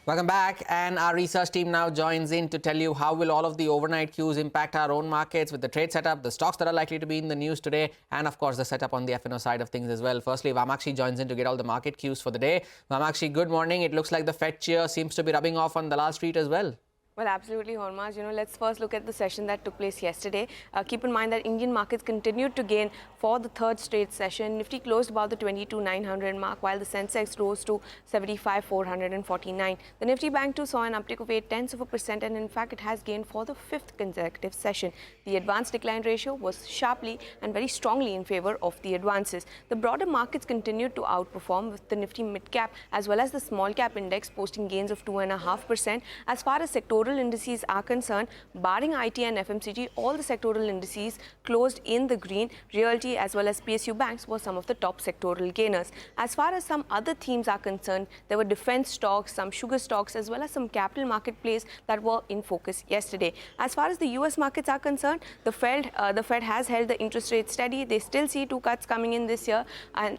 Welcome back, and our research team now joins in to tell you how will all of the overnight cues impact our own markets with the trade setup, the stocks that are likely to be in the news today, and of course the setup on the F&O side of things as well. Firstly, Vamakshi joins in to get all the market cues for the day. Vamakshi, good morning. It looks like the Fed cheer seems to be rubbing off on Dalal Street as well. Well, absolutely, Hormaz. Let's first look at the session that took place yesterday. Keep in mind that Indian markets continued to gain for the third straight session. Nifty closed about the 22,900 mark, while the Sensex rose to 75,449. The Nifty Bank too saw an uptick of 0.8%, and in fact, it has gained for the fifth consecutive session. The advance decline ratio was sharply and very strongly in favor of the advances. The broader markets continued to outperform, with the Nifty mid cap as well as the small cap index posting gains of 2.5%. As far as sectoral indices are concerned, barring IT and FMCG, all the sectoral indices closed in the green. Realty as well as PSU banks were some of the top sectoral gainers. As far as some other themes are concerned, there were defense stocks, some sugar stocks, as well as some capital market plays that were in focus yesterday. As far as the US markets are concerned, the Fed has held the interest rate steady. They still see 2 cuts coming in this year, and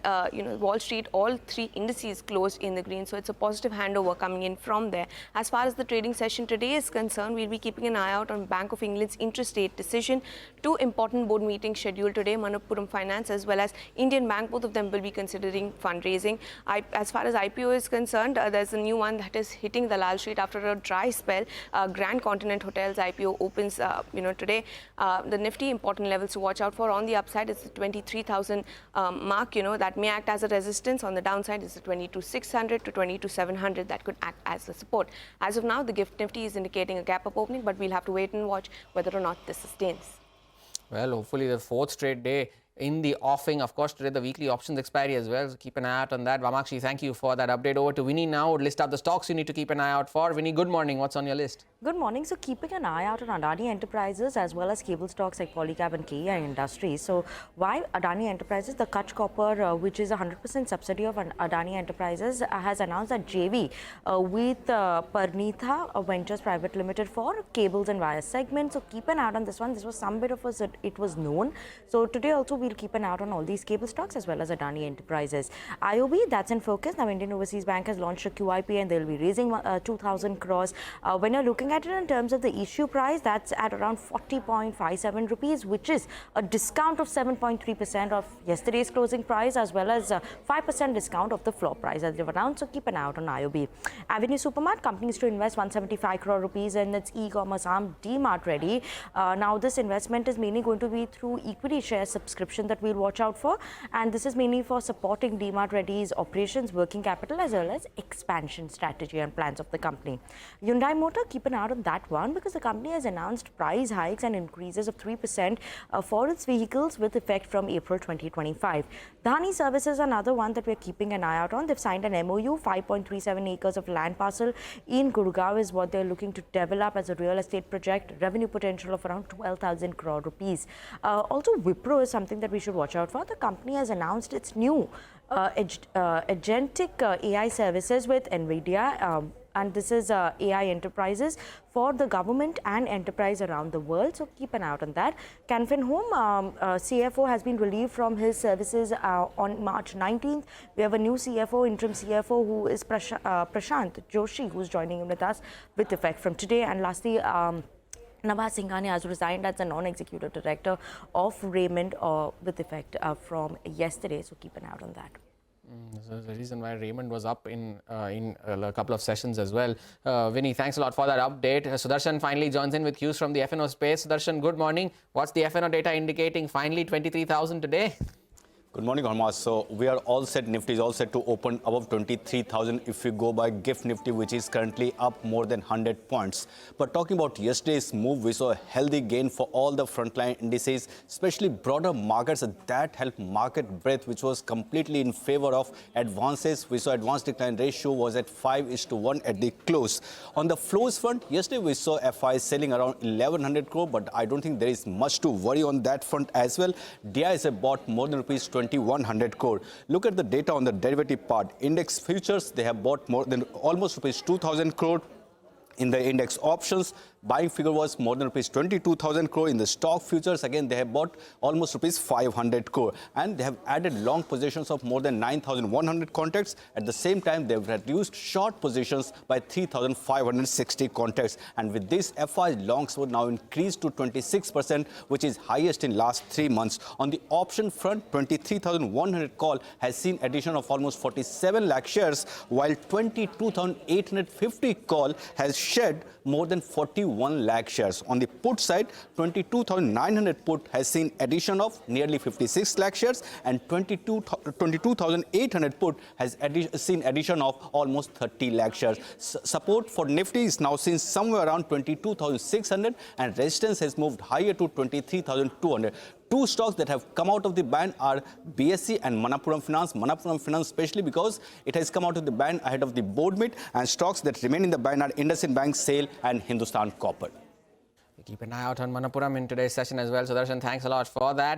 Wall Street, all 3 indices closed in the green, so it's a positive handover coming in from there. As far as the trading session today is concerned, we'll be keeping an eye out on Bank of England's interest rate decision. 2 important board meetings scheduled today, Manappuram Finance as well as Indian Bank. Both of them will be considering fundraising. As far as IPO is concerned, there's a new one that is hitting the Dalal Street after a dry spell. Grand Continent Hotels IPO opens today. The Nifty, important levels to watch out for. On the upside is the 23,000 mark, that may act as a resistance. On the downside is the 22,600 to 22,700 that could act as a support. As of now, the Gift Nifty is indicating a gap up opening, but we'll have to wait and watch whether or not this sustains. Well, hopefully the fourth straight day in the offing. Of course, today the weekly options expiry as well, so keep an eye out on that. Vamakshi, thank you for that update. Over to Vinny now. List out the stocks you need to keep an eye out for. Vinny, good morning. What's on your list? Good morning. So keeping an eye out on Adani Enterprises as well as cable stocks like Polycab and KEI Industries. So why Adani Enterprises? The Kutch Copper, which is a 100% subsidiary of Adani Enterprises, has announced a JV with Pernitha Ventures Private Limited for cables and wires segment. So keep an eye out on this one. This was some bit of it was known. So today also we'll keep an eye out on all these cable stocks as well as Adani Enterprises. IOB, that's in focus. Now Indian Overseas Bank has launched a QIP and they'll be raising 2,000 crores. When you're looking at it in terms of the issue price, that's at around 40.57 rupees, which is a discount of 7.3% of yesterday's closing price as well as a 5% discount of the floor price as they've announced. So keep an eye out on IOB. Avenue Supermart companies to invest 175 crore rupees in its e-commerce arm DMart Ready. Now this investment is mainly going to be through equity share subscription that we'll watch out for, and this is mainly for supporting DMart Ready's operations, working capital as well as expansion strategy and plans of the company. Hyundai Motor, keep an eye out on that one because the company has announced price hikes and increases of 3% for its vehicles with effect from April 2025. Dhani Services, another one that we're keeping an eye out on. They've signed an MOU, 5.37 acres of land parcel in Gurgaon is what they're looking to develop as a real estate project, revenue potential of around 12,000 crore rupees. Also, Wipro is something that we should watch out for. The company has announced its new agentic AI services with NVIDIA, and this is AI enterprises for the government and enterprise around the world. So keep an eye out on that. Canfin Home CFO has been relieved from his services on March 19th. We have a new CFO, interim CFO, who is Prashant Joshi, who's joining in with us with effect from today. And lastly, Nabha Singhani has resigned as the non-executive director of Raymond with effect from yesterday. So keep an eye out on that. There's a reason why Raymond was up in a couple of sessions as well. Vinny, thanks a lot for that update. Sudarshan finally joins in with cues from the F&O space. Sudarshan, good morning. What's the F&O data indicating? Finally 23,000 today. Good morning, Hormaz. So we are all set. Nifty is all set to open above 23,000 if we go by Gift Nifty, which is currently up more than 100 points. But talking about yesterday's move, we saw a healthy gain for all the frontline indices, especially broader markets that helped market breadth, which was completely in favor of advances. We saw advance decline ratio was at 5:1 at the close. On the flows front, yesterday we saw FI selling around 1,100 crore, but I don't think there is much to worry on that front as well. DIs have bought more than rupees 2,100 crore. Look at the data on the derivative part. Index futures, they have bought more than almost rupees 2,000 crore. In the index options, buying figure was more than rupees 22,000 crore. In the stock futures, again, they have bought almost rupees 500 crore. And they have added long positions of more than 9,100 contracts. At the same time, they have reduced short positions by 3,560 contracts. And with this, FI longs would now increase to 26%, which is highest in last 3 months. On the option front, 23,100 call has seen addition of almost 47 lakh shares, while 22,850 call has shed more than 41 lakh shares. On the put side, 22,900 put has seen addition of nearly 56 lakh shares, and 22,800 put has seen addition of almost 30 lakh shares. Support for Nifty is now seen somewhere around 22,600, and resistance has moved higher to 23,200. Two stocks that have come out of the ban are BSE and Manappuram Finance. Manappuram Finance especially because it has come out of the ban ahead of the board meet, and stocks that remain in the ban are IndusInd Bank, SAIL and Hindustan Copper. Keep an eye out on Manappuram in today's session as well. So Darshan, thanks a lot for that.